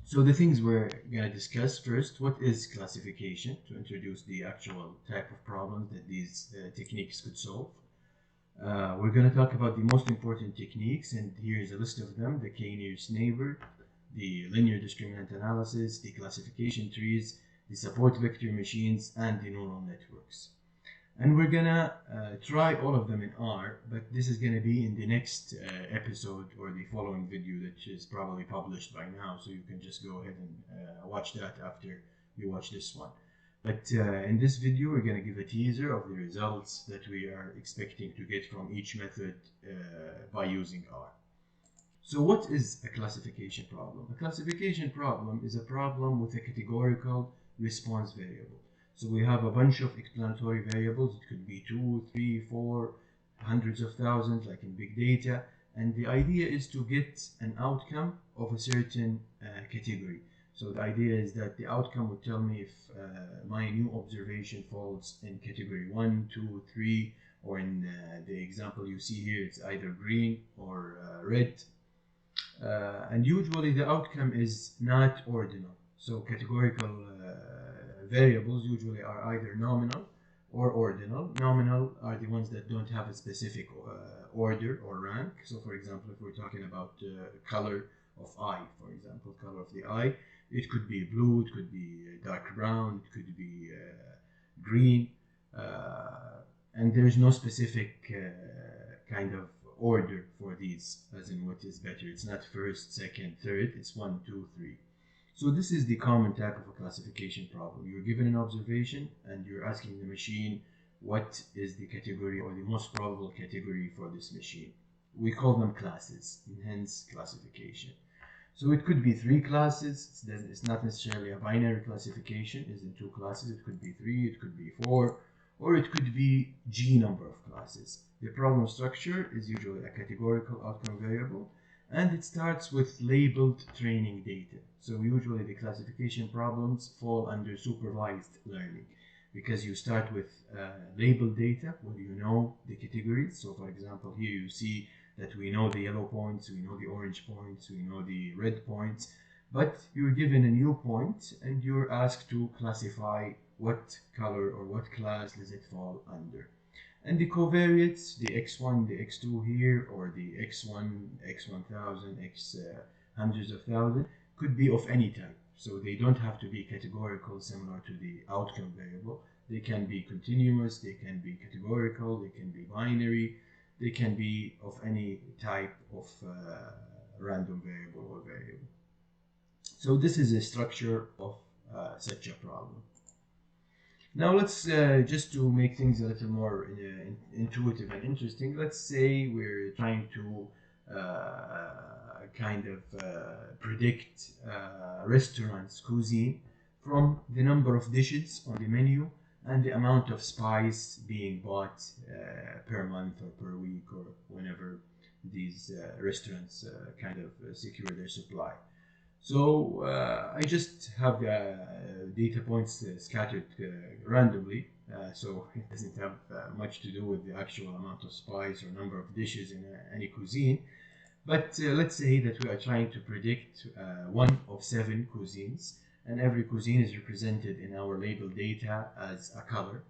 So the things we're going to discuss first, what is classification, to introduce the actual type of problems that these techniques could solve. We're going to talk about the most important techniques, and here's a list of them: the k-nearest neighbor, the linear discriminant analysis, the classification trees, the support vector machines, and the neural networks. And we're gonna try all of them in R, but this is gonna be in the next episode or the following video that is probably published by now, so you can just go ahead and watch that after you watch this one. But in this video, we're gonna give a teaser of the results that we are expecting to get from each method by using R. So what is a classification problem? A classification problem is a problem with a categorical response variable. So we have a bunch of explanatory variables. It could be 2, 3, 4, hundreds of thousands, like in big data. And the idea is to get an outcome of a certain category. So the idea is that the outcome would tell me if my new observation falls in category 1, 2, 3, or in the example you see here, it's either green or red. And usually the outcome is not ordinal. So categorical variables usually are either nominal or ordinal. Nominal are the ones that don't have a specific order or rank. So for example, if we're talking about color of eye, for example, color of the eye, it could be blue, it could be dark brown, it could be green, and there's no specific kind of order for these, as in what is better. It's not first, second, third, it's 1, 2, 3. So this is the common type of a classification problem. You're given an observation and you're asking the machine what is the category or the most probable category for this machine. We call them classes, and hence classification. So it could be 3 classes. It's not necessarily a binary classification. It's in 2 classes. It could be 3, it could be 4, or it could be G number of classes. The problem structure is usually a categorical outcome variable, and it starts with labeled training data. So usually the classification problems fall under supervised learning, because you start with labeled data where you know the categories. So for example, here you see that we know the yellow points, we know the orange points, we know the red points, but you're given a new point and you're asked to classify what color or what class does it fall under. And the covariates, the x1, the x2 here, or the x1, x1000, x hundreds of thousands, could be of any type. So they don't have to be categorical, similar to the outcome variable. They can be continuous, they can be categorical, they can be binary, they can be of any type of random variable or variable. So this is a structure of such a problem. Now let's, just to make things a little more intuitive and interesting, let's say we're trying to kind of predict restaurants' cuisine from the number of dishes on the menu and the amount of spice being bought per month or per week or whenever these restaurants kind of secure their supply. So I just have data points scattered randomly, so it doesn't have much to do with the actual amount of spice or number of dishes in any cuisine. But let's say that we are trying to predict one of 7 cuisines, and every cuisine is represented in our label data as a color.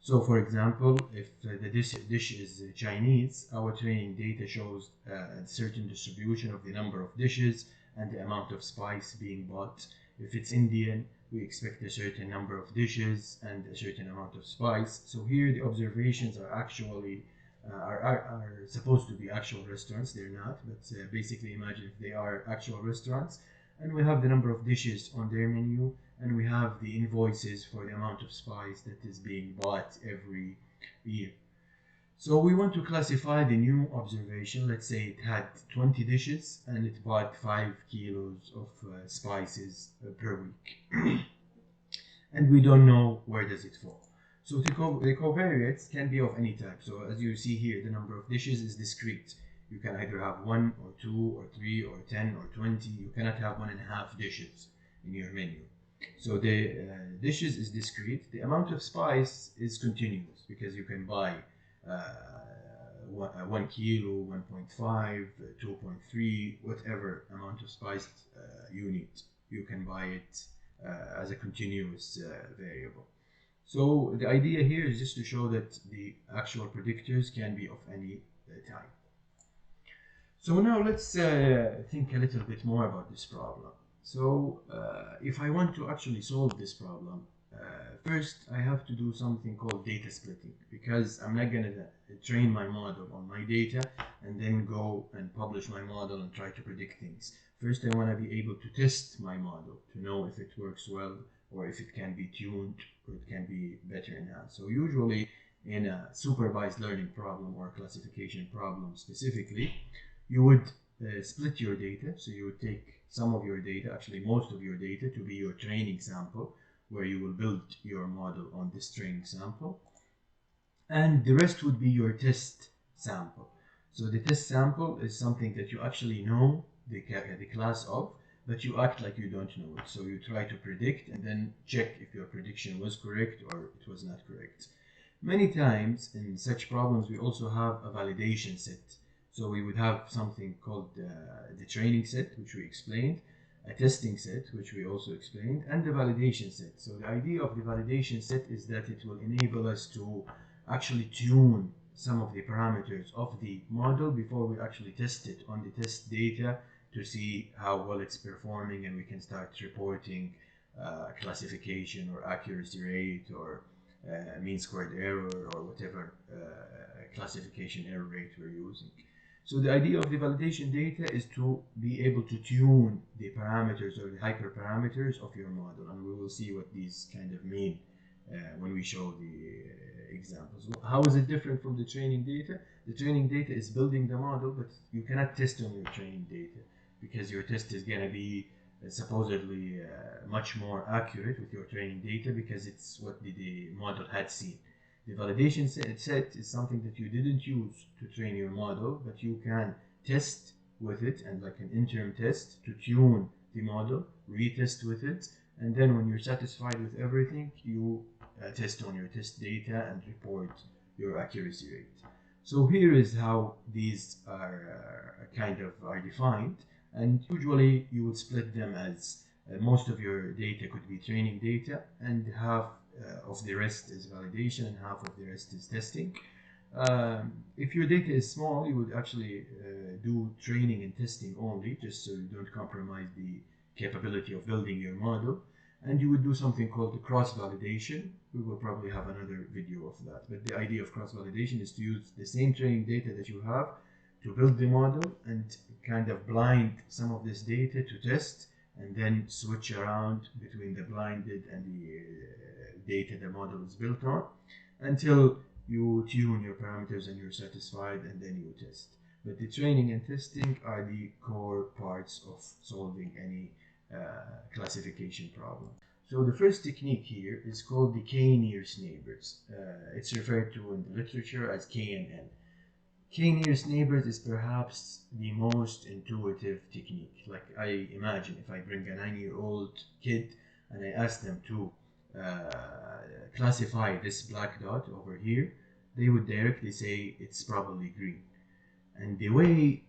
So for example, if the dish is Chinese, our training data shows a certain distribution of the number of dishes and the amount of spice being bought. If it's Indian, we expect a certain number of dishes and a certain amount of spice. So here the observations are actually are supposed to be actual restaurants. They're not, but basically imagine if they are actual restaurants, and we have the number of dishes on their menu, and we have the invoices for the amount of spice that is being bought every year. So we want to classify the new observation. Let's say it had 20 dishes and it bought 5 kilos of spices per week. And we don't know where does it fall. So the covariates can be of any type. So as you see here, the number of dishes is discrete. You can either have 1 or 2 or 3 or 10 or 20. You cannot have 1.5 dishes in your menu. So the dishes is discrete. The amount of spice is continuous, because you can buy 1 kilo, 1.5, 2.3, whatever amount of spice you need. You can buy it as a continuous variable. So the idea here is just to show that the actual predictors can be of any type. So now let's think a little bit more about this problem. So if I want to actually solve this problem, first I have to do something called data splitting, because I'm not going to train my model on my data and then go and publish my model and try to predict things. First I want to be able to test my model to know if it works well, or if it can be tuned, or it can be better enhanced. So usually in a supervised learning problem or classification problem specifically, you would split your data. So you would take some of your data, actually most of your data, to be your training sample, where you will build your model on this training sample, and the rest would be your test sample. So the test sample is something that you actually know the class of, but you act like you don't know it. So you try to predict and then check if your prediction was correct or it was not correct. Many times in such problems we also have a validation set. So we would have something called the training set, which we explained, a testing set, which we also explained, and the validation set. So the idea of the validation set is that it will enable us to actually tune some of the parameters of the model before we actually test it on the test data to see how well it's performing, and we can start reporting classification or accuracy rate or mean squared error or whatever classification error rate we're using. So the idea of the validation data is to be able to tune the parameters or the hyperparameters of your model, and we will see what these kind of mean when we show the examples. How is it different from the training data? The training data is building the model, but you cannot test on your training data because your test is going to be supposedly much more accurate with your training data because it's what the model had seen. The validation set is something that you didn't use to train your model, but you can test with it, and like an interim test to tune the model, retest with it, and then when you're satisfied with everything, you test on your test data and report your accuracy rate. So here is how these are are defined, and usually you would split them as most of your data could be training data, and half of the rest is validation and half of the rest is testing. If your data is small, you would actually do training and testing only, just so you don't compromise the capability of building your model. And you would do something called the cross-validation. We will probably have another video of that. But the idea of cross-validation is to use the same training data that you have to build the model and kind of blind some of this data to test, and then switch around between the blinded and the data the model is built on until you tune your parameters and you're satisfied, and then you test. But the training and testing are the core parts of solving any classification problem. So the first technique here is called the k-nearest neighbors. It's referred to in the literature as KNN. K-nearest neighbors is perhaps the most intuitive technique. Like, I imagine if I bring a 9-year-old kid and I ask them to classify this black dot over here, they would directly say it's probably green. And the way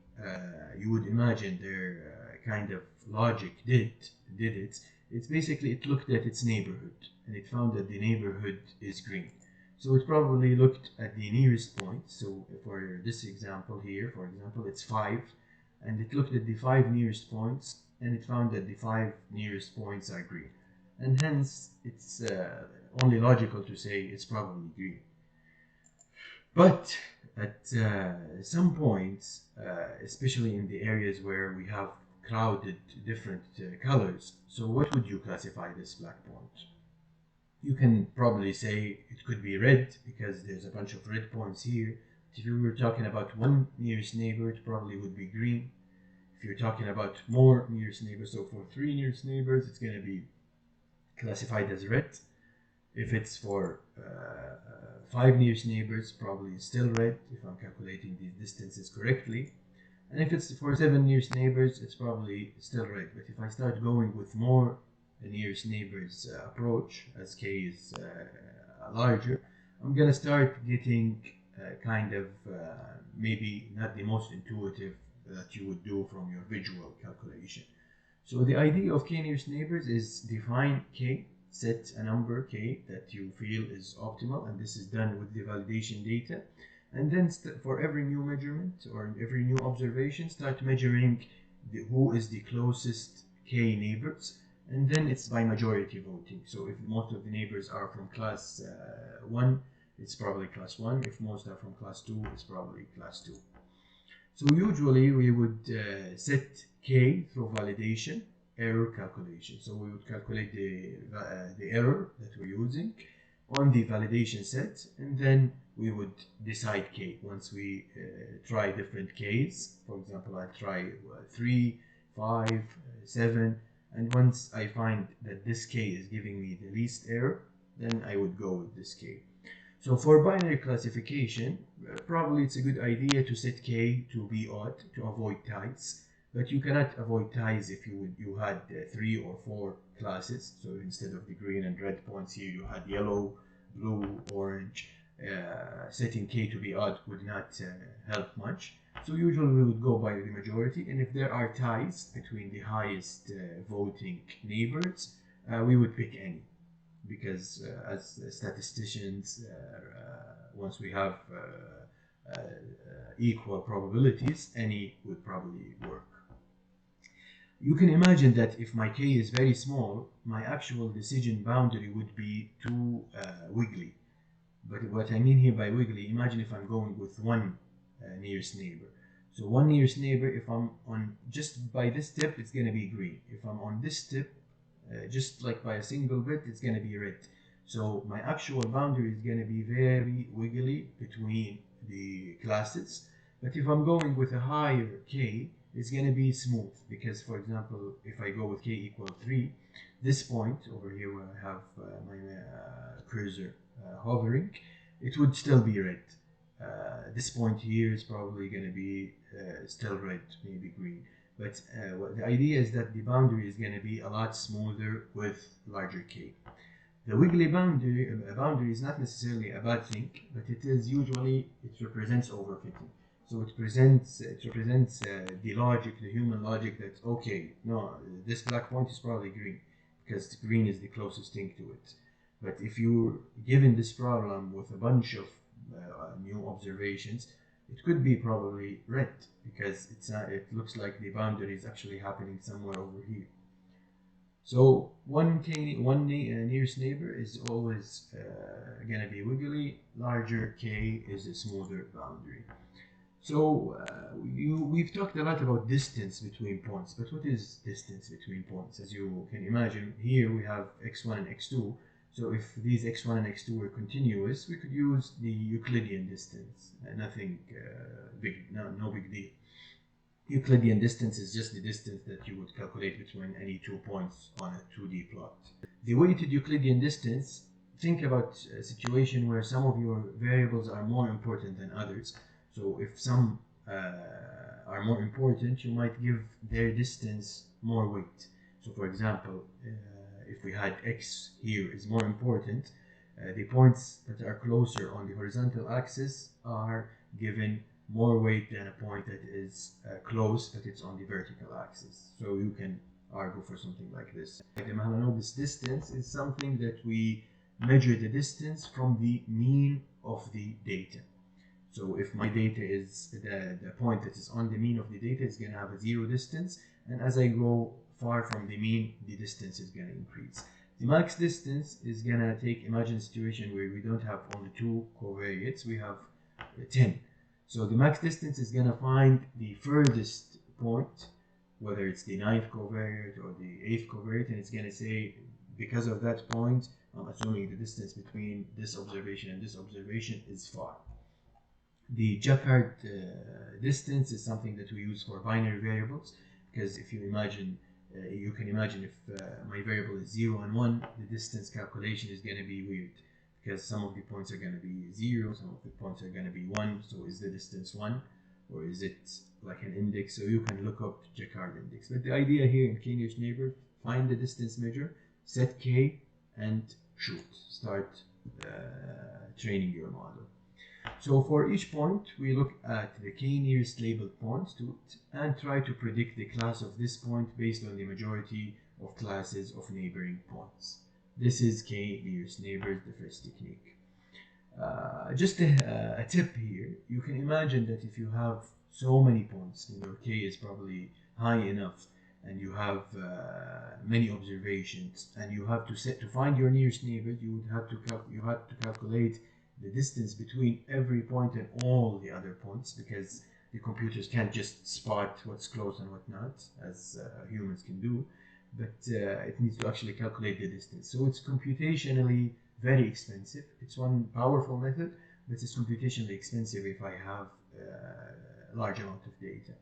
you would imagine their kind of logic did it, it's basically it looked at its neighborhood and it found that the neighborhood is green. So it probably looked at the nearest point. So for this example here, for example, it's 5, and it looked at the 5 nearest points and it found that the 5 nearest points are green. And hence it's only logical to say it's probably green. But at some points, especially in the areas where we have crowded different colors, so what would you classify this black point? You can probably say it could be red because there's a bunch of red points here. If you were talking about one nearest neighbor, it probably would be green. If you're talking about more nearest neighbors, so for 3 nearest neighbors, it's going to be classified as red. If it's for 5 nearest neighbors, probably still red if I'm calculating these distances correctly. And if it's for 7 nearest neighbors, it's probably still red. But if I start going with more nearest neighbors approach, as k is larger, I'm going to start getting kind of maybe not the most intuitive that you would do from your visual calculation. So the idea of k nearest neighbors is define k, set a number k that you feel is optimal, and this is done with the validation data. And then for every new measurement or every new observation, start measuring who is the closest k neighbors, and then it's by majority voting. So if most of the neighbors are from class 1, it's probably class 1. If most are from class 2, it's probably class 2. So usually we would set k through validation, error calculation. So we would calculate the error that we're using on the validation set, and then we would decide k once we try different k's. For example, I try 3, 5, 7, and once I find that this k is giving me the least error, then I would go with this k. So for binary classification, probably it's a good idea to set k to be odd to avoid ties, but you cannot avoid ties if you had 3 or 4 classes. So instead of the green and red points here, you had yellow, blue, orange. Setting k to be odd would not help much. So usually we would go by the majority, and if there are ties between the highest voting neighbors, we would pick any, because as statisticians, once we have equal probabilities, any would probably work. You can imagine that if my k is very small, my actual decision boundary would be too wiggly. But what I mean here by wiggly, imagine if I'm going with one nearest neighbor. So one nearest neighbor, if I'm on just by this tip, it's going to be green. If I'm on this tip, just like by a single bit, it's going to be red. So my actual boundary is going to be very wiggly between the classes. But if I'm going with a higher k, it's going to be smooth, because, for example, if I go with k equal 3, this point over here where I have my cursor hovering, it would still be red. This point here is probably going to be still red, maybe green. But the idea is that the boundary is going to be a lot smoother with larger k. The wiggly boundary is not necessarily a bad thing, but it is usually, it represents overfitting. So it represents the logic, the human logic that, okay, no, this black point is probably green, because green is the closest thing to it. But if you're given this problem with a bunch of new observations, it could be probably red, because it looks like the boundary is actually happening somewhere over here. So one nearest neighbor is always going to be wiggly. Larger k is a smoother boundary. So we've talked a lot about distance between points, but what is distance between points? As you can imagine, here we have x1 and x2. So if these x1 and x2 were continuous, we could use the Euclidean distance. Nothing big, no big deal. Euclidean distance is just the distance that you would calculate between any 2 points on a 2D plot. The weighted Euclidean distance, think about a situation where some of your variables are more important than others. So if some are more important, you might give their distance more weight. So for example, if we had x here is more important, the points that are closer on the horizontal axis are given more weight than a point that is close, but it's on the vertical axis. So you can argue for something like this. The Mahalanobis distance is something that we measure the distance from the mean of the data. So if my data is the point that is on the mean of the data is going to have a 0 distance, and as I go far from the mean, the distance is going to increase. The max distance is going to imagine a situation where we don't have only 2 covariates, we have 10. So the max distance is going to find the furthest point, whether it's the 9th covariate or the 8th covariate, and it's going to say, because of that point, I'm assuming the distance between this observation and this observation is far. The Jacquard distance is something that we use for binary variables, because if you imagine, you can imagine if my variable is 0 and 1, the distance calculation is going to be weird, because some of the points are going to be 0, some of the points are going to be 1. So is the distance 1, or is it like an index? So you can look up Jacquard index. But the idea here in k-nearest neighbor, find the distance measure, set k, and shoot. Start training your model. So for each point, we look at the k nearest labeled points to it and try to predict the class of this point based on the majority of classes of neighboring points. This is k nearest neighbors, the first technique. Just a tip here, you can imagine that if you have so many points and your k is probably high enough and you have many observations and you have to find your nearest neighbor, you have to calculate the distance between every point and all the other points, because the computers can't just spot what's close and what not, as humans can do, but it needs to actually calculate the distance. So it's computationally very expensive. It's one powerful method, but it's computationally expensive if I have a large amount of data.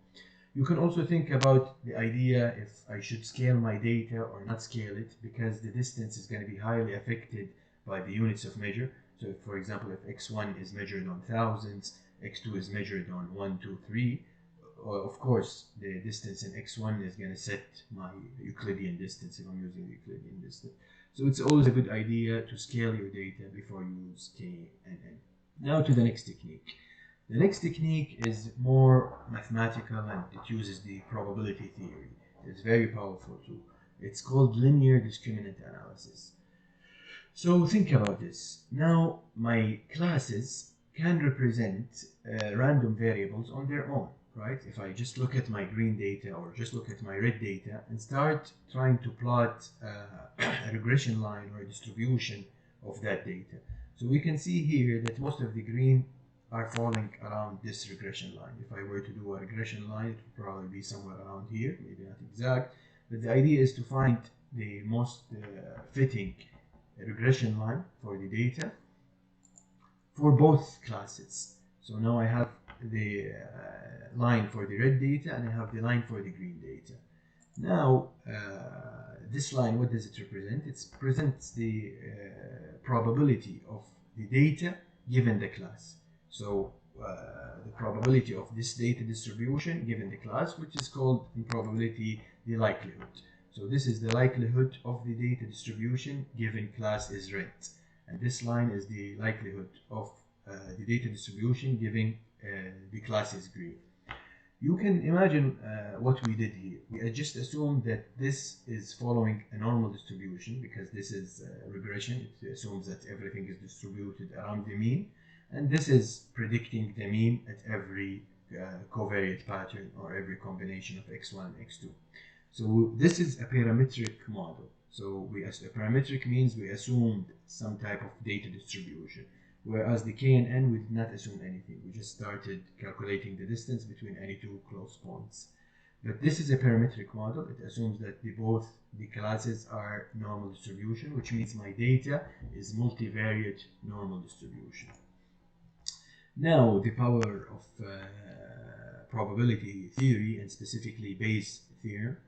You can also think about the idea if I should scale my data or not scale it, because the distance is going to be highly affected by the units of measure. So if, for example, if x1 is measured on thousands, x2 is measured on 1, 2, 3, of course the distance in x1 is going to set my Euclidean distance if I'm using the Euclidean distance. So it's always a good idea to scale your data before you use k and n. Now to the next technique. The next technique is more mathematical and it uses the probability theory. It's very powerful too. It's called linear discriminant analysis. So think about this. Now my classes can represent random variables on their own, right? If I just look at my green data or just look at my red data and start trying to plot a regression line or a distribution of that data. So we can see here that most of the green are falling around this regression line. If I were to do a regression line, it would probably be somewhere around here, maybe not exact, but the idea is to find the most fitting regression line for the data for both classes. So now I have the line for the red data and I have the line for the green data. Now this line, what does it represent? It presents the probability of the data given the class. So the probability of this data distribution given the class, which is called in probability the likelihood. So this is the likelihood of the data distribution given class is red. And this line is the likelihood of the data distribution given the class is green. You can imagine what we did here. We just assumed that this is following a normal distribution because this is regression. It assumes that everything is distributed around the mean. And this is predicting the mean at every covariate pattern or every combination of x1 and x2. So this is a parametric model. So a parametric means we assumed some type of data distribution, whereas the k and n, we did not assume anything. We just started calculating the distance between any two close points. But this is a parametric model. It assumes that both the classes are normal distribution, which means my data is multivariate normal distribution. Now, the power of probability theory, and specifically Bayes' theorem.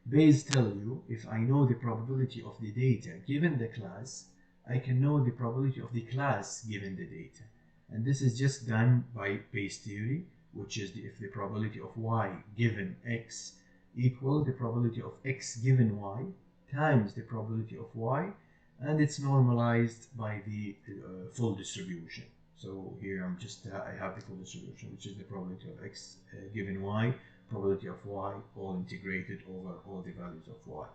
Bayes tells you if I know the probability of the data given the class, I can know the probability of the class given the data. And this is just done by Bayes' theory, which is if the probability of y given x equals the probability of x given y times the probability of y, and it's normalized by the full distribution. So here I have the full distribution, which is the probability of x given y, probability of y, all integrated over all the values of y.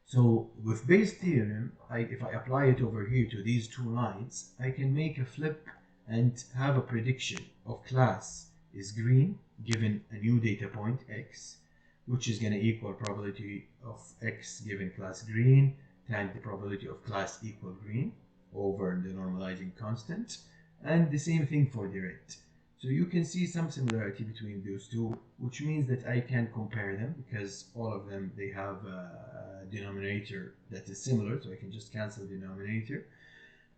So with Bayes' theorem, if I apply it over here to these two lines, I can make a flip and have a prediction of class is green given a new data point x, which is going to equal probability of x given class green times the probability of class equal green over the normalizing constant, and the same thing for the red. So you can see some similarity between those two, which means that I can compare them because all of them, they have a denominator that is similar, so I can just cancel the denominator.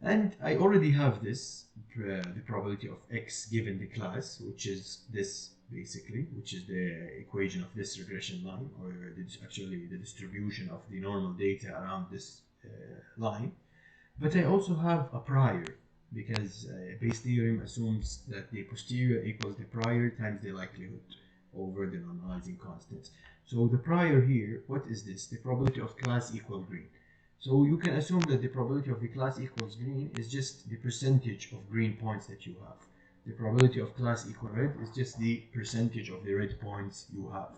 And I already have this, the probability of x given the class, which is this basically, which is the equation of this regression line, or actually the distribution of the normal data around this line. But I also have a prior, because Bayes' theorem assumes that the posterior equals the prior times the likelihood over the normalizing constant. So the prior here, what is this? The probability of class equal green. So you can assume that the probability of the class equals green is just the percentage of green points that you have. The probability of class equal red is just the percentage of the red points you have.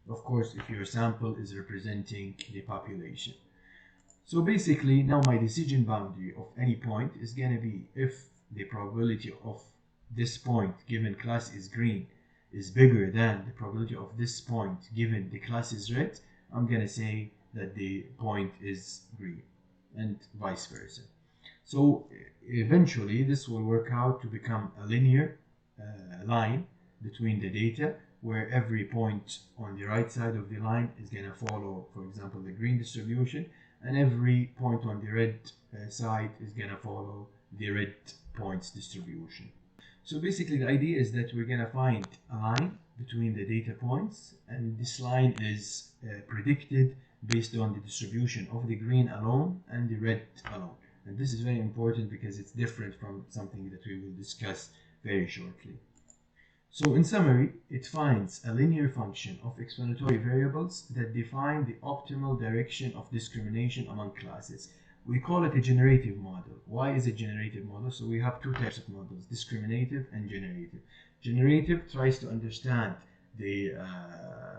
Of course, if your sample is representing the population. So basically, now my decision boundary of any point is going to be if the probability of this point given class is green is bigger than the probability of this point given the class is red, I'm going to say that the point is green, and vice versa. So eventually this will work out to become a linear line between the data, where every point on the right side of the line is going to follow, for example, the green distribution, and every point on the red side is going to follow the red points distribution. So basically the idea is that we're going to find a line between the data points, and this line is predicted based on the distribution of the green alone and the red alone. And this is very important because it's different from something that we will discuss very shortly. So in summary, it finds a linear function of explanatory variables that define the optimal direction of discrimination among classes. We call it a generative model. Why is it generative model? So we have two types of models, discriminative and generative. Generative tries to understand the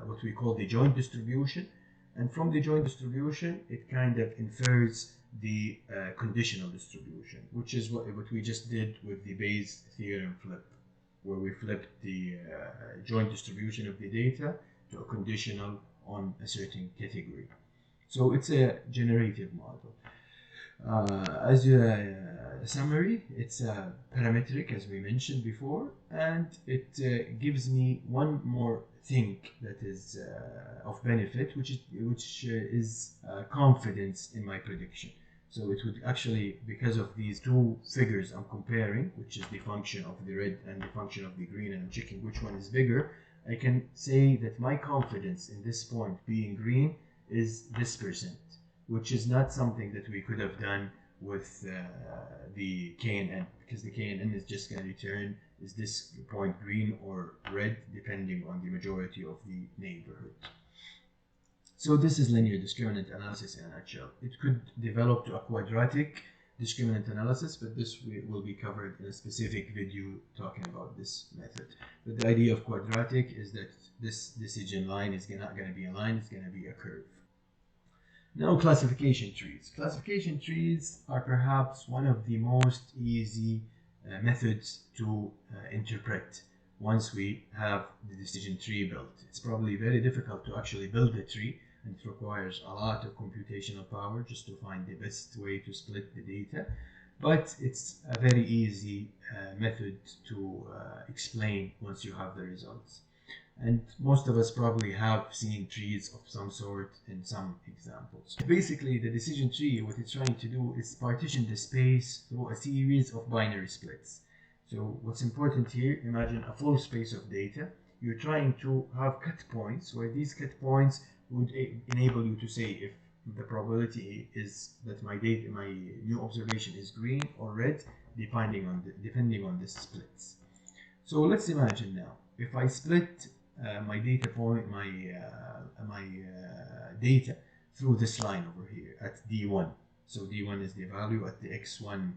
what we call the joint distribution, and from the joint distribution it kind of infers the conditional distribution, which is what we just did with the Bayes theorem flip, where we flipped the joint distribution of the data to a conditional on a certain category. So it's a generative model. As a summary, it's parametric, as we mentioned before, and it gives me one more thing that is of benefit, which is confidence in my prediction. So it would actually, because of these two figures I'm comparing, which is the function of the red and the function of the green, and I'm checking which one is bigger, I can say that my confidence in this point being green is this percent, which is not something that we could have done with the KNN, because the KNN is just going to return is this point green or red depending on the majority of the neighborhood. So this is linear discriminant analysis in a nutshell. It could develop to a quadratic discriminant analysis, but this will be covered in a specific video talking about this method. But the idea of quadratic is that this decision line is not going to be a line, it's going to be a curve. Now, classification trees. Classification trees are perhaps one of the most easy methods to interpret once we have the decision tree built. It's probably very difficult to actually build a tree, and it requires a lot of computational power just to find the best way to split the data. But it's a very easy method to explain once you have the results. And most of us probably have seen trees of some sort in some examples. Basically, the decision tree, what it's trying to do is partition the space through a series of binary splits. So what's important here, imagine a full space of data. You're trying to have cut points, where these cut points would enable you to say if the probability is that my new observation is green or red, depending on the splits. So let's imagine now, if I split my data point, my data through this line over here at D1. So D1 is the value at the X1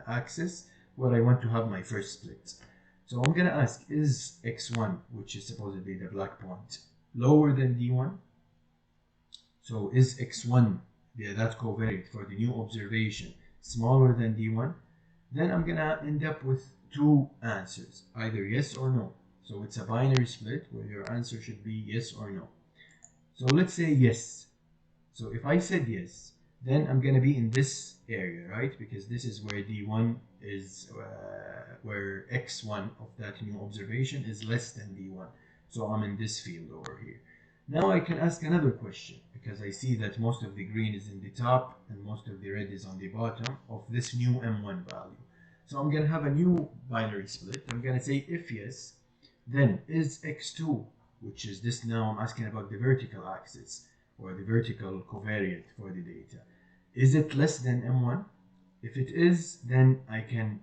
axis where I want to have my first split. So I'm going to ask, is X1, which is supposedly the black point, lower than D1? So is X1, that covariate for the new observation, smaller than D1? Then I'm going to end up with two answers, either yes or no. So it's a binary split where your answer should be yes or no. So let's say yes. So if I said yes, then I'm going to be in this area, right? Because this is where D1 is, where X1 of that new observation is less than D1. So I'm in this field over here. Now I can ask another question, because I see that most of the green is in the top and most of the red is on the bottom of this new M1 value. So I'm going to have a new binary split. I'm going to say if yes, then is X2, which is this, now I'm asking about the vertical axis or the vertical covariate for the data, is it less than M1? If it is, then I can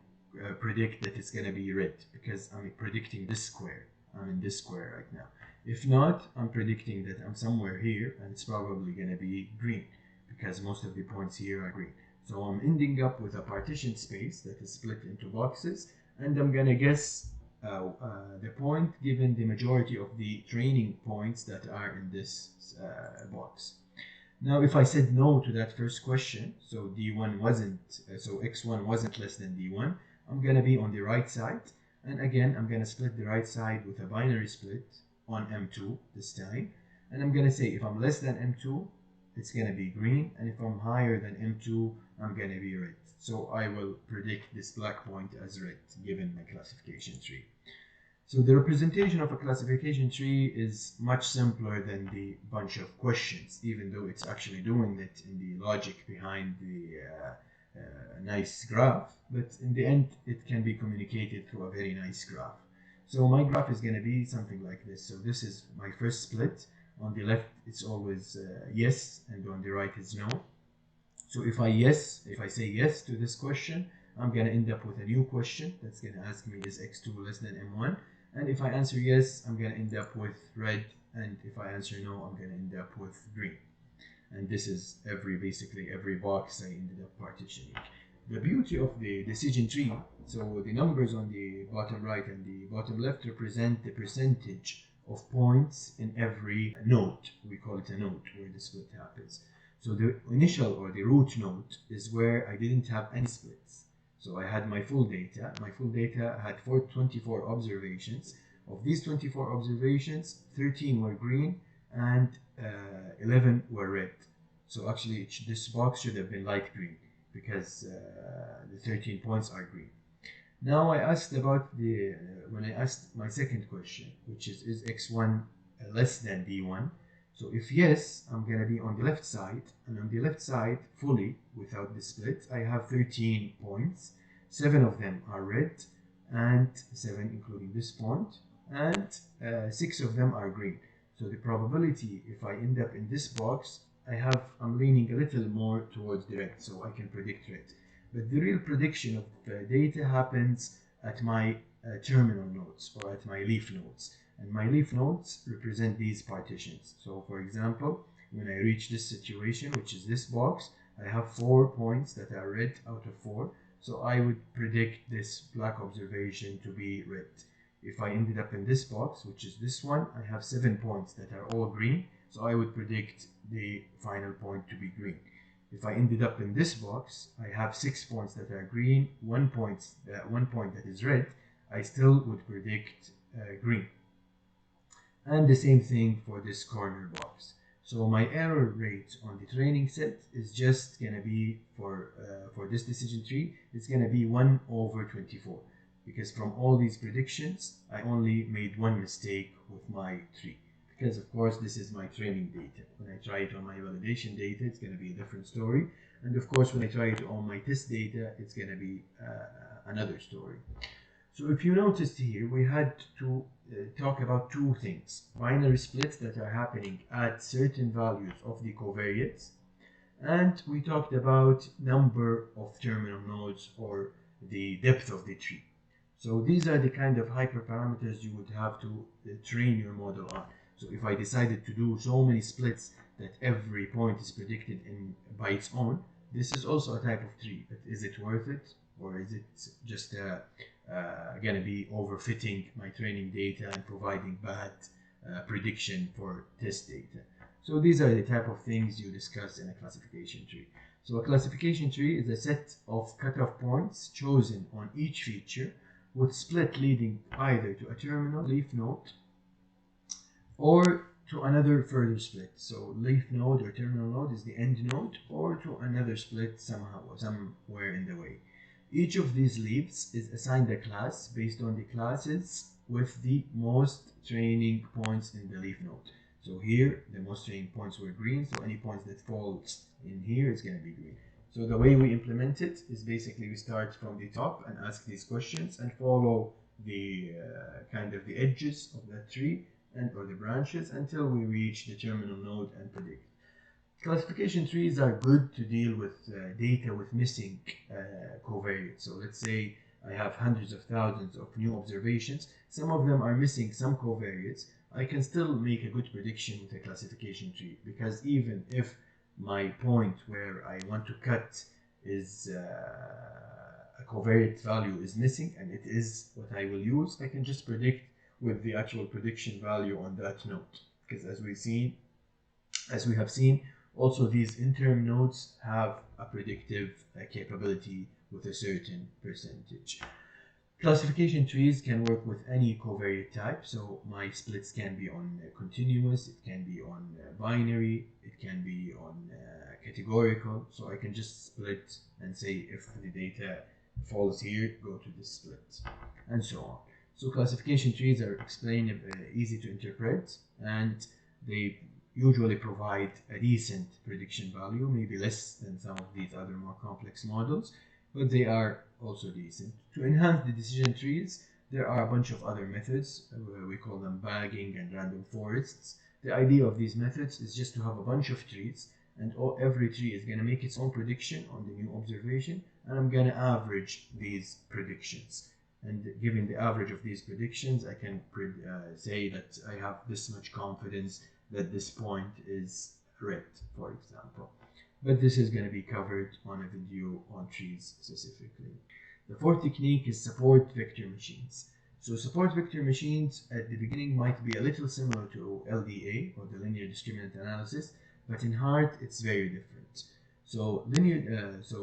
predict that it's going to be red, because I'm predicting this square. I'm in this square right now. If not, I'm predicting that I'm somewhere here and it's probably going to be green, because most of the points here are green. So I'm ending up with a partition space that is split into boxes, and I'm gonna guess the point given the majority of the training points that are in this box. Now, if I said no to that first question, so D1 wasn't, so X1 wasn't less than D1, I'm gonna be on the right side, and again, I'm gonna split the right side with a binary split on M2 this time, and I'm gonna say if I'm less than M2, it's gonna be green, and if I'm higher than M2, I'm gonna be red. So I will predict this black point as red, given my classification tree. So the representation of a classification tree is much simpler than the bunch of questions, even though it's actually doing it in the logic behind the nice graph. But in the end, it can be communicated through a very nice graph. So my graph is going to be something like this. So this is my first split. On the left, it's always yes, and on the right is no. So if I say yes to this question, I'm going to end up with a new question that's going to ask me, is x2 less than m1? And if I answer yes, I'm going to end up with red, and if I answer no, I'm going to end up with green. And this is basically every box I ended up partitioning. The beauty of the decision tree, so the numbers on the bottom right and the bottom left represent the percentage of points in every node. We call it a node where the split happens. So the initial or the root node is where I didn't have any splits. So I had my full data. My full data had 24 observations. Of these 24 observations, 13 were green and 11 were red. So actually this box should have been light green because the 13 points are green. Now I asked about when I asked my second question, which is x1 less than d1? So if yes, I'm going to be on the left side, and on the left side, fully, without the split, I have 13 points. 7 of them are red, and 7 including this point, and 6 of them are green. So the probability, if I end up in this box, I'm leaning a little more towards the red, so I can predict red. But the real prediction of data happens at my terminal nodes, or at my leaf nodes. And my leaf nodes represent these partitions. So for example, when I reach this situation, which is this box, I have 4 points that are red out of 4. So I would predict this black observation to be red. If I ended up in this box, which is this one, I have 7 points that are all green. So I would predict the final point to be green. If I ended up in this box, I have 6 points that are green, 1 point that is red. I still would predict green. And the same thing for this corner box. So my error rate on the training set is just going to be, for this decision tree, it's going to be 1 over 24. Because from all these predictions, I only made one mistake with my tree. Because of course, this is my training data. When I try it on my validation data, it's going to be a different story. And of course, when I try it on my test data, it's going to be another story. So if you noticed here, we had to talk about 2 things. Binary splits that are happening at certain values of the covariates. And we talked about number of terminal nodes, or the depth of the tree. So these are the kind of hyperparameters you would have to train your model on. So if I decided to do so many splits that every point is predicted by its own, this is also a type of tree. But is it worth it? Or is it just going to be overfitting my training data and providing bad prediction for test data? So these are the type of things you discuss in a classification tree. So a classification tree is a set of cutoff points chosen on each feature with split leading either to a terminal leaf node or to another further split. So leaf node or terminal node is the end node, or to another split somewhere in the way. Each of these leaves is assigned a class based on the classes with the most training points in the leaf node. So here, the most training points were green, so any points that falls in here is going to be green. So the way we implement it is basically we start from the top and ask these questions and follow the kind of the edges of that tree or the branches until we reach the terminal node and predict. Classification trees are good to deal with data with missing covariates. So let's say I have hundreds of thousands of new observations. Some of them are missing some covariates. I can still make a good prediction with a classification tree, because even if my point where I want to cut is a covariate value is missing, and it is what I will use, I can just predict with the actual prediction value on that node. Because as we have seen, also these interim nodes have a predictive capability with a certain percentage. Classification trees can work with any covariate type, so my splits can be on continuous, it can be on binary, it can be on categorical, so I can just split and say if the data falls here, go to this split, and so on. So classification trees are explained, easy to interpret, and they usually provide a decent prediction value, maybe less than some of these other more complex models, but they are also decent. To enhance the decision trees, there are a bunch of other methods. We call them bagging and random forests. The idea of these methods is just to have a bunch of trees, and every tree is going to make its own prediction on the new observation, and I'm going to average these predictions. And given the average of these predictions, I can say that I have this much confidence that this point is red, for example. But this is going to be covered on a video on trees specifically. The fourth technique is support vector machines. So support vector machines at the beginning might be a little similar to LDA, or the linear discriminant analysis, but in heart it's very different. So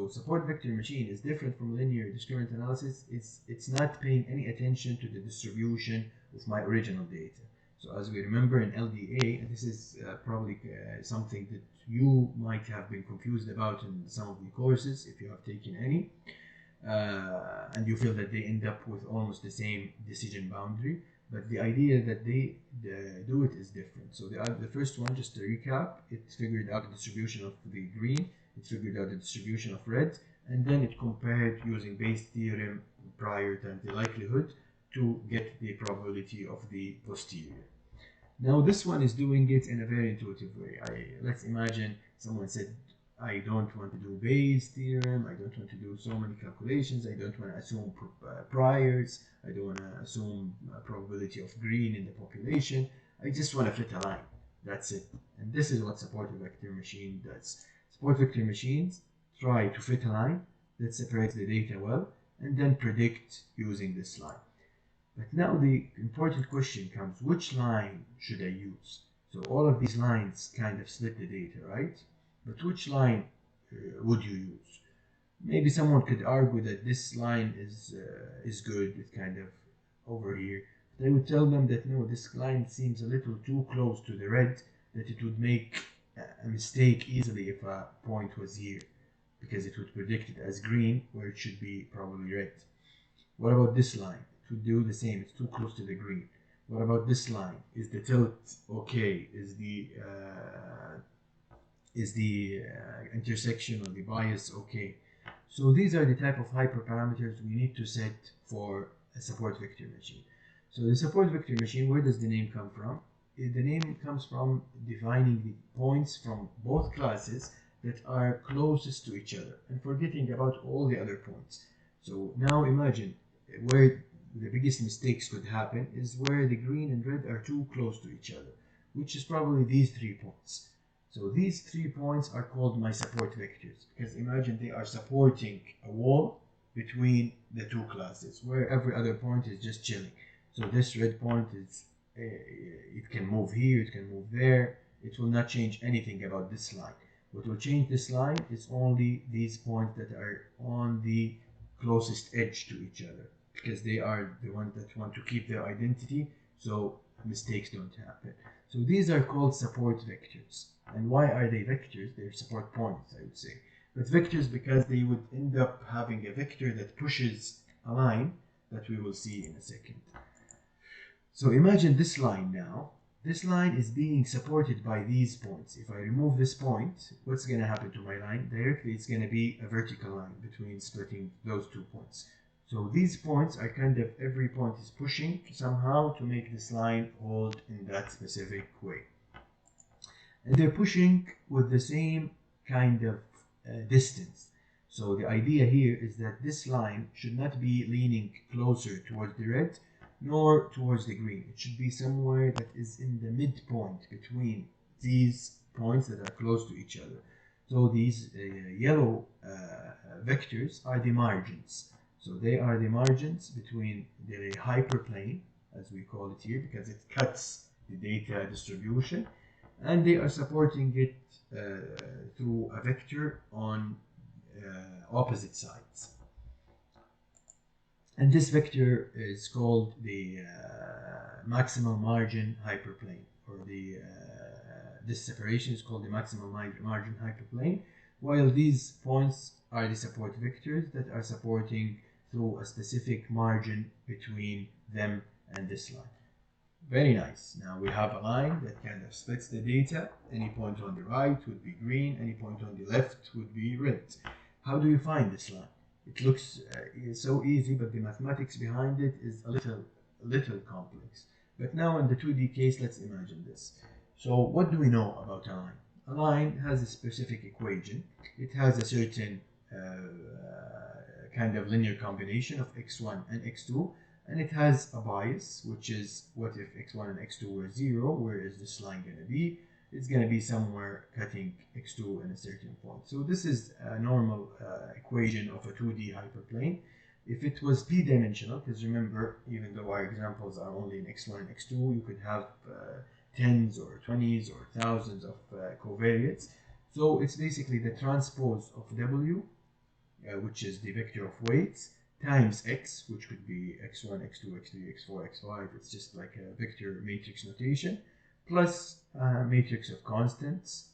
support vector machine is different from linear discriminant analysis. It's not paying any attention to the distribution of my original data. So as we remember in LDA, and this is probably something that you might have been confused about in some of the courses if you have taken any, and you feel that they end up with almost the same decision boundary, but the idea that they do it is different. So the first one, just to recap, it figured out the distribution of the green, it figured out the distribution of red, and then it compared using Bayes' theorem prior to the likelihood to get the probability of the posterior. Now this one is doing it in a very intuitive way. Let's imagine someone said, I don't want to do Bayes' theorem, I don't want to do so many calculations, I don't want to assume priors, I don't want to assume a probability of green in the population, I just want to fit a line. That's it. And this is what support vector machine does. Support vector machines try to fit a line that separates the data well, and then predict using this line. But now the important question comes, which line should I use? So all of these lines kind of split the data, right? But which line would you use? Maybe someone could argue that this line is good, it's kind of over here. But I would tell them that no, this line seems a little too close to the red, that it would make a mistake easily if a point was here, because it would predict it as green where it should be probably red. What about this line? It would do the same, it's too close to the green. What about this line? Is the tilt okay? Is the intersection or the bias okay? So these are the type of hyperparameters we need to set for a support vector machine. So the support vector machine, where does the name come from? The name comes from defining the points from both classes that are closest to each other and forgetting about all the other points. So now imagine where the biggest mistakes could happen is where the green and red are too close to each other, which is probably these 3 points. So these 3 points are called my support vectors, because imagine they are supporting a wall between the 2 classes where every other point is just chilling. So this red point is, it can move here, it can move there, it will not change anything about this line. What will change this line is only these points that are on the closest edge to each other, because they are the ones that want to keep their identity so mistakes don't happen. So these are called support vectors. And why are they vectors? They're support points, I would say. But vectors because they would end up having a vector that pushes a line that we will see in a second. So imagine this line now. This line is being supported by these points. If I remove this point, what's going to happen to my line? Directly, it's going to be a vertical line between splitting those 2 points. So these points are kind of, every point is pushing somehow to make this line hold in that specific way. And they're pushing with the same kind of distance. So the idea here is that this line should not be leaning closer towards the red nor towards the green. It should be somewhere that is in the midpoint between these points that are close to each other. So these yellow vectors are the margins. So they are the margins between the hyperplane, as we call it here, because it cuts the data distribution, and they are supporting it through a vector on opposite sides. And this vector is called the maximal margin hyperplane, or this separation is called the maximal margin hyperplane, while these points are the support vectors that are supporting through a specific margin between them and this line. Very nice. Now we have a line that kind of splits the data. Any point on the right would be green, any point on the left would be red. How do you find this line? It looks so easy, but the mathematics behind it is a little complex. But now in the 2D case, let's imagine this. So what do we know about a line? A line has a specific equation. It has a certain kind of linear combination of x1 and x2, and it has a bias, which is what if x1 and x2 were 0, where is this line going to be? It's going to be somewhere cutting x2 in a certain point. So this is a normal equation of a 2D hyperplane. If it was p-dimensional, because remember, even though our examples are only in x1 and x2, you could have tens or 20s or thousands of covariates. So it's basically the transpose of w, which is the vector of weights, times x, which could be x1, x2, x3, x4, x5. It's just like a vector matrix notation, plus a matrix of constants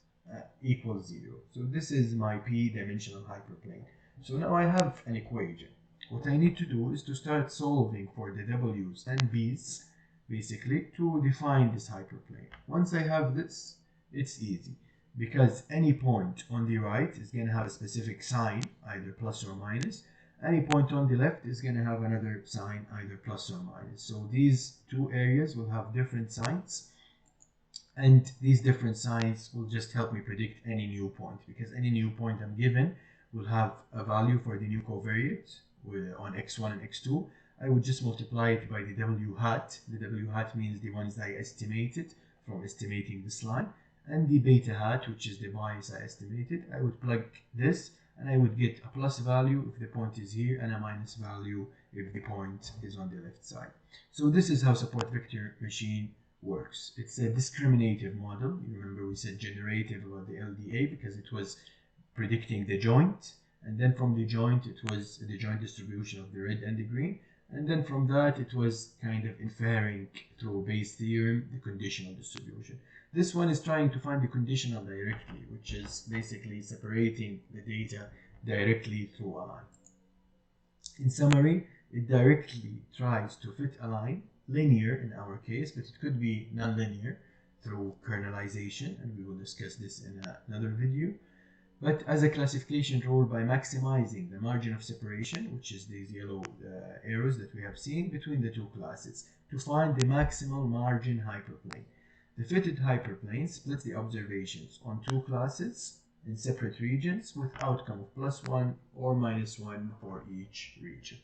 equals 0. So this is my p-dimensional hyperplane. So now I have an equation. What I need to do is to start solving for the w's and b's, basically, to define this hyperplane. Once I have this, it's easy, because any point on the right is going to have a specific sign, either plus or minus. Any point on the left is going to have another sign, either plus or minus. So these two areas will have different signs, and these different signs will just help me predict any new point, because any new point I'm given will have a value for the new covariate on x1 and x2. I would just multiply it by the w hat. The w hat means the ones I estimated from estimating this line, and the beta hat, which is the bias I estimated. I would plug this, and I would get a plus value if the point is here, and a minus value if the point is on the left side. So this is how support vector machine works. It's a discriminative model. You remember we said generative about the LDA because it was predicting the joint, and then from the joint it was the joint distribution of the red and the green, and then from that it was kind of inferring through Bayes' theorem the conditional distribution. This one is trying to find the conditional directly, which is basically separating the data directly through a line. In summary, it directly tries to fit a line, linear in our case, but it could be nonlinear through kernelization, and we will discuss this in another video. But as a classification rule, by maximizing the margin of separation, which is these yellow arrows that we have seen between the two classes, to find the maximal margin hyperplane. The fitted hyperplane splits the observations on two classes in separate regions with outcome of +1 or -1 for each region.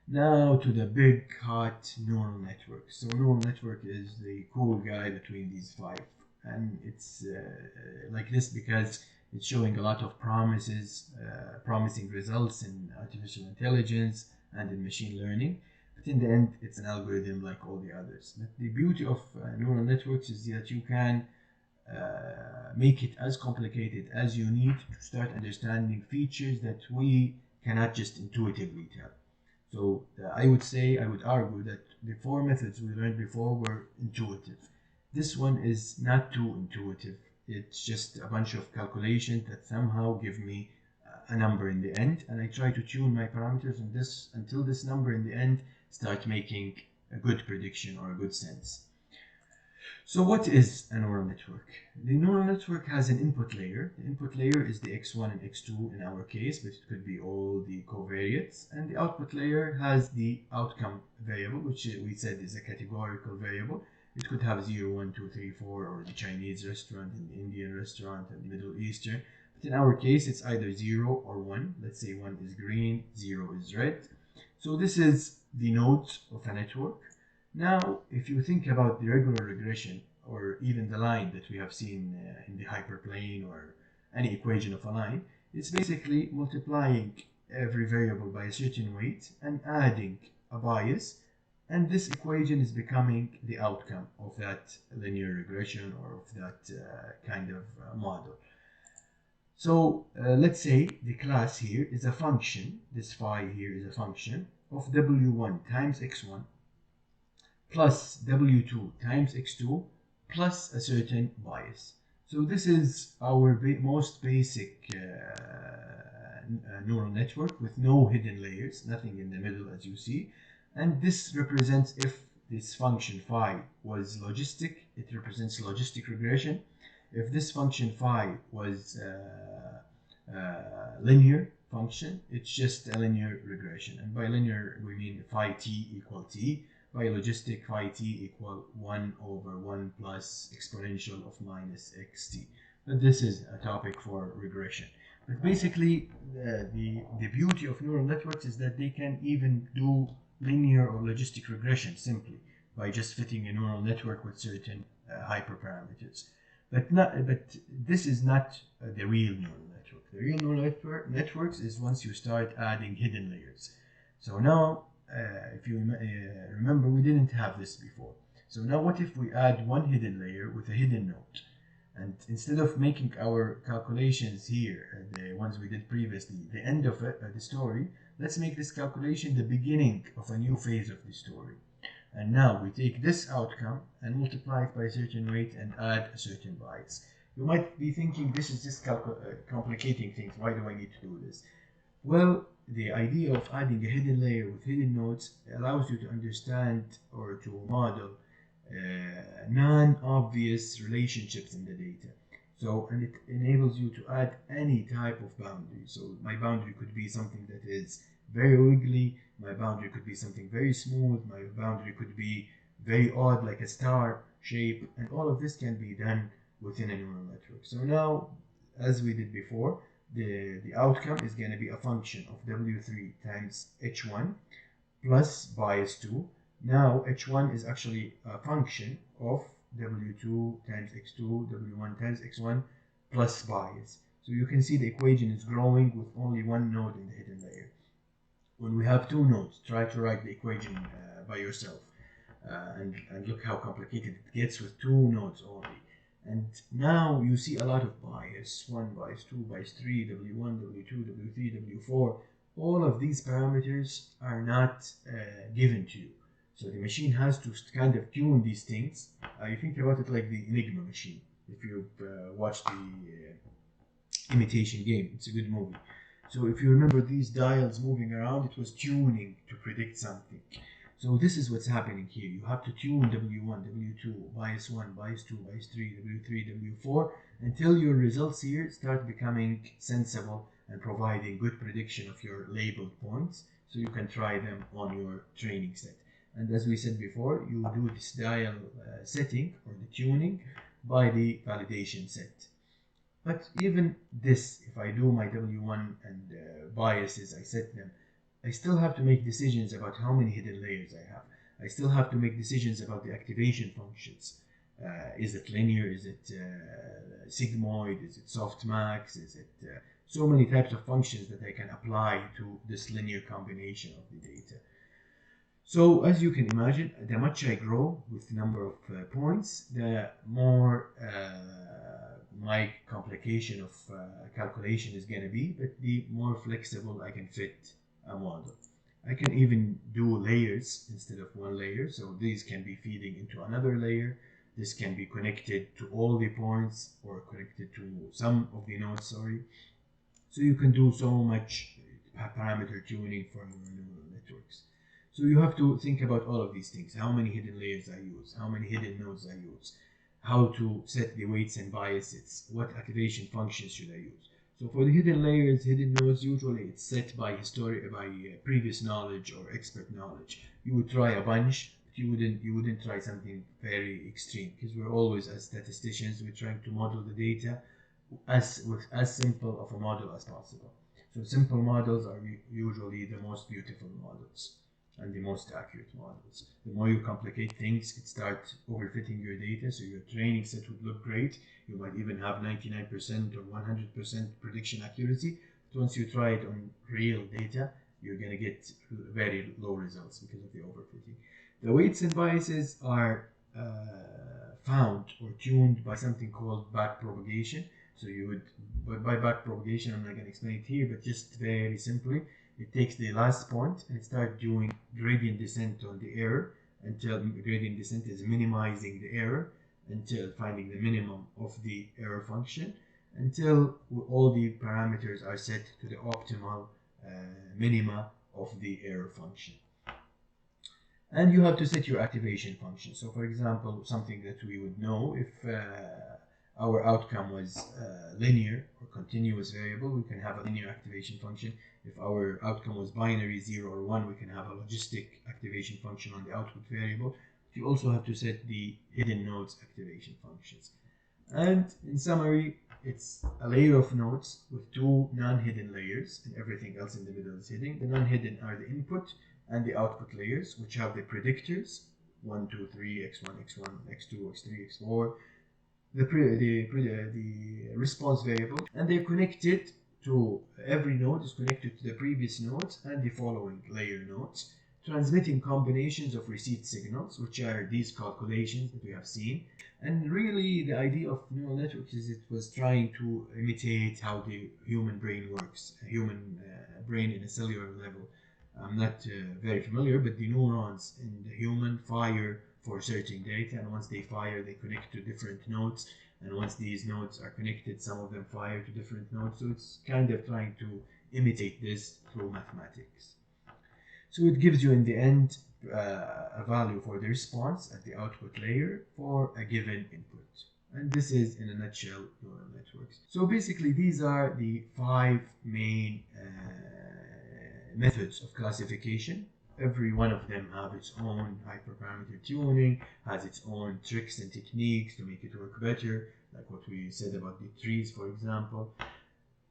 Now to the big hot neural network. So neural network is the cool guy between these five, and it's like this because it's showing a lot of promising results in artificial intelligence and in machine learning. But in the end, it's an algorithm like all the others. But the beauty of neural networks is that you can make it as complicated as you need to start understanding features that we cannot just intuitively tell. So I would argue that the four methods we learned before were intuitive. This one is not too intuitive. It's just a bunch of calculations that somehow give me a number in the end, and I try to tune my parameters on this until this number in the end start making a good prediction or a good sense. So what is a neural network? The neural network has an input layer. The input layer is the x1 and x2 in our case, but it could be all the covariates. And the output layer has the outcome variable, which we said is a categorical variable. It could have 0, 1, 2, 3, 4, or the Chinese restaurant and the Indian restaurant and the Middle Eastern. But in our case, it's either 0 or 1. Let's say 1 is green, 0 is red. So this is the nodes of a network. Now, if you think about the regular regression, or even the line that we have seen in the hyperplane or any equation of a line, it's basically multiplying every variable by a certain weight and adding a bias, and this equation is becoming the outcome of that linear regression or of that kind of model. So let's say the class here is a function, this phi here is a function of w1 times x1 plus w2 times x2 plus a certain bias. So this is our most basic neural network with no hidden layers, nothing in the middle as you see. And this represents, if this function phi was logistic, it represents logistic regression. If this function phi was linear function, it's just a linear regression. And by linear, we mean phi t equal t. By logistic, phi t equal 1 over 1 plus exponential of minus xt. But this is a topic for regression. But basically, the beauty of neural networks is that they can even do linear or logistic regression simply by just fitting a neural network with certain hyperparameters. But this is not the real neural network. The real neural networks is once you start adding hidden layers. So now, if you remember, we didn't have this before. So now what if we add one hidden layer with a hidden node? And instead of making our calculations here, the ones we did previously, the end of the story, let's make this calculation the beginning of a new phase of the story. And now we take this outcome and multiply it by a certain weight and add a certain bias. You might be thinking, this is just complicating things. Why do I need to do this? Well, the idea of adding a hidden layer with hidden nodes allows you to understand or to model non-obvious relationships in the data. So, and it enables you to add any type of boundary. So my boundary could be something that is very wiggly, my boundary could be something very smooth, my boundary could be very odd like a star shape, and all of this can be done within a neural network. So now, as we did before, the outcome is going to be a function of w3 times h1 plus bias 2. Now h1 is actually a function of w2 times x2, w1 times x1 plus bias. So you can see the equation is growing with only one node in the hidden layer. When we have two nodes, try to write the equation by yourself and look how complicated it gets with two nodes only. And now you see a lot of bias, 1, bias 2, bias 3, w1, w2, w3, w4. All of these parameters are not given to you. So the machine has to kind of tune these things. You think about it like the Enigma machine. If you've watched the Imitation Game, it's a good movie. So if you remember these dials moving around, it was tuning to predict something. So this is what's happening here. You have to tune W1, W2, bias 1, bias 2, bias 3, W3, W4, until your results here start becoming sensible and providing good prediction of your labeled points, so you can try them on your training set. And as we said before, you do this dial setting or the tuning by the validation set. But even this, if I do my W1 and biases, I set them, I still have to make decisions about how many hidden layers I have. I still have to make decisions about the activation functions. Is it linear? Is it sigmoid? Is it softmax? Is it so many types of functions that I can apply to this linear combination of the data. So as you can imagine, the much I grow with the number of points, the more my complication of calculation is going to be, but the more flexible I can fit a model. I can even do layers instead of one layer, so these can be feeding into another layer. This can be connected to all the points or connected to some of the nodes, sorry. So you can do so much parameter tuning for your neural networks. So you have to think about all of these things. How many hidden layers I use, how many hidden nodes I use, how to set the weights and biases, what activation functions should I use. So for the hidden layers, hidden nodes, usually it's set by previous knowledge or expert knowledge. You would try a bunch, but you wouldn't try something very extreme, because we're always, as statisticians, we're trying to model the data with as simple of a model as possible. So simple models are usually the most beautiful models. and the most accurate models. The more you complicate things, it starts overfitting your data, so your training set would look great. You might even have 99% or 100% prediction accuracy, but once you try it on real data, you're going to get very low results because of the overfitting. The weights and biases are found or tuned by something called backpropagation. So you would, by backpropagation, I'm not going to explain it here, but just very simply, it takes the last point and it starts doing gradient descent on the error until gradient descent is minimizing the error until finding the minimum of the error function until all the parameters are set to the optimal minima of the error function. And you have to set your activation function. So for example, something that we would know if our outcome was linear or continuous variable, we can have a linear activation function. If our outcome was binary 0 or 1, we can have a logistic activation function on the output variable. You also have to set the hidden nodes activation functions. And in summary, it's a layer of nodes with two non-hidden layers, and everything else in the middle is hidden. The non-hidden are the input and the output layers, which have the predictors 1, 2, 3, x1, x1, x2, x3, x4, the response variable, and they're connected to every node is connected to the previous nodes and the following layer nodes, transmitting combinations of receipt signals, which are these calculations that we have seen. And really, the idea of neural networks is it was trying to imitate how the human brain works, a human brain in a cellular level. I'm not very familiar, but the neurons in the human fire for certain data, and once they fire, they connect to different nodes, and once these nodes are connected, some of them fire to different nodes. So it's kind of trying to imitate this through mathematics. So it gives you in the end a value for the response at the output layer for a given input. And this is, in a nutshell, neural networks. So basically, these are the 5 main methods of classification. Every one of them have its own hyperparameter tuning, has its own tricks and techniques to make it work better, like what we said about the trees, for example.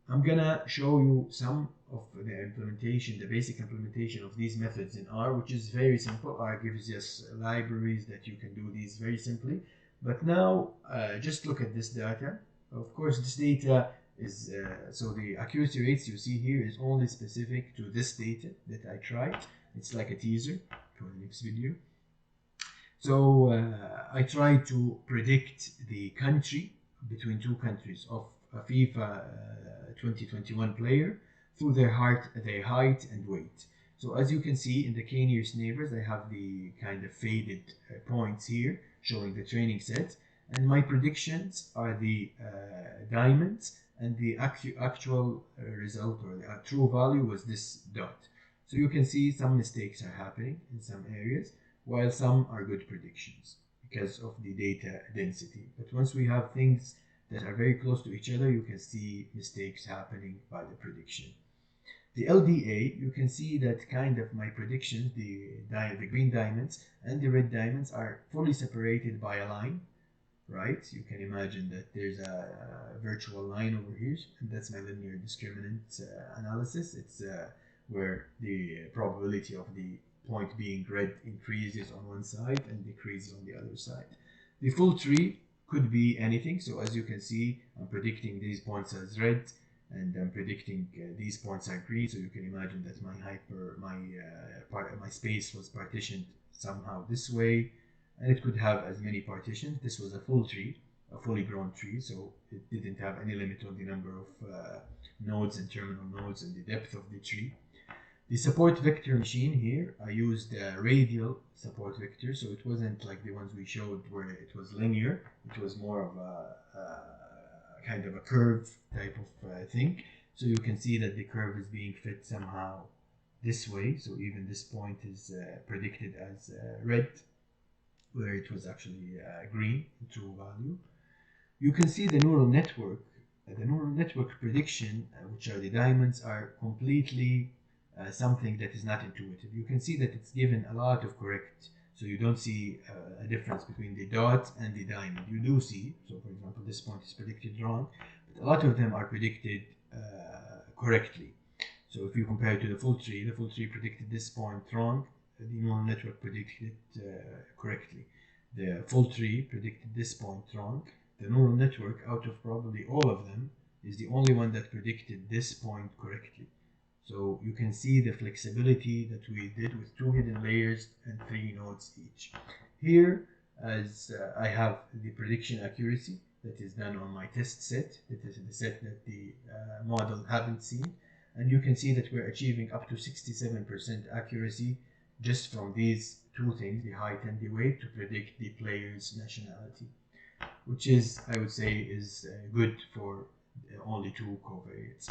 I'm gonna show you some of the implementation, the basic implementation of these methods in R, which is very simple. R gives us libraries that you can do these very simply. But now, just look at this data. Of course, this data is, so the accuracy rates you see here is only specific to this data that I tried. It's like a teaser for the next video. So I tried to predict the country between two countries of a FIFA 2021 player through their height and weight. So as you can see in the k-nearest neighbors, I have the kind of faded points here showing the training set, and my predictions are the diamonds, and the actual result or the true value was this dot. So you can see some mistakes are happening in some areas, while some are good predictions because of the data density. But once we have things that are very close to each other, you can see mistakes happening by the prediction. The LDA, you can see that kind of my predictions, the green diamonds and the red diamonds are fully separated by a line, right? You can imagine that there's a virtual line over here, and that's my linear discriminant analysis. It's where the probability of the point being red increases on one side and decreases on the other side. The full tree could be anything. So as you can see, I'm predicting these points as red, and I'm predicting these points are green. So you can imagine that my space was partitioned somehow this way, and it could have as many partitions. This was a full tree, a fully grown tree, so it didn't have any limit on the number of nodes and terminal nodes and the depth of the tree. The support vector machine here, I used radial support vector, so it wasn't like the ones we showed where it was linear. It was more of a kind of a curve type of thing. So you can see that the curve is being fit somehow this way. So even this point is predicted as red, where it was actually green in true value. You can see the neural network. The neural network prediction, which are the diamonds, are completely something that is not intuitive. You can see that it's given a lot of correct, so you don't see a difference between the dot and the diamond. You do see, so for example, this point is predicted wrong, but a lot of them are predicted correctly. So if you compare it to the full tree predicted this point wrong, the neural network predicted it correctly. The full tree predicted this point wrong. The neural network, out of probably all of them, is the only one that predicted this point correctly. So you can see the flexibility that we did with 2 hidden layers and 3 nodes each. Here, as I have the prediction accuracy that is done on my test set, that is the set that the model haven't seen, and you can see that we're achieving up to 67% accuracy just from these two things, the height and the weight, to predict the player's nationality, which is, I would say, is good for only 2 covariates.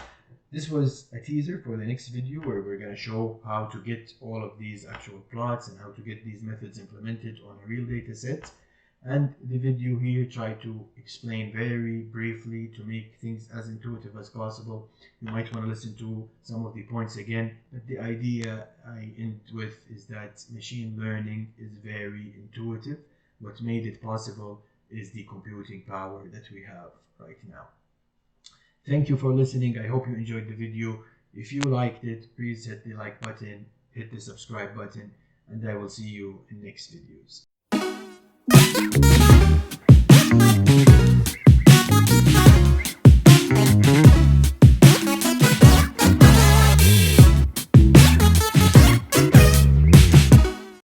This was a teaser for the next video where we're going to show how to get all of these actual plots and how to get these methods implemented on a real data set. And the video here tried to explain very briefly to make things as intuitive as possible. You might want to listen to some of the points again, but the idea I end with is that machine learning is very intuitive. What made it possible is the computing power that we have right now. Thank you for listening. I hope you enjoyed the video. If you liked it, please hit the like button, hit the subscribe button, and I will see you in next videos.